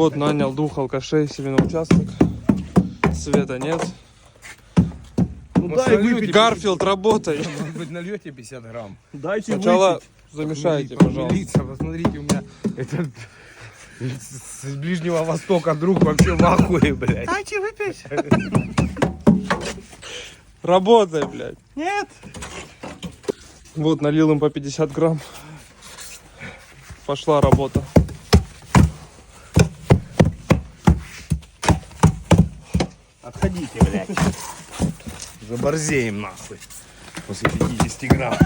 Вот нанял двух алкашей себе на участок. Света нет. Ну дай выпить. Гарфилд, работай. Может быть, нальете 50 грамм? Дайте Сначала выпить. замешайте, Посмотрите, пожалуйста. лица, посмотрите, у меня этот с Ближнего Востока друг вообще в ахуе, блядь. Дайте выпить. Работай, блядь. Нет. Вот, налил им по 50 грамм. Пошла работа. Отходите, блядь. Заборзеем нахуй. После 50 грамм.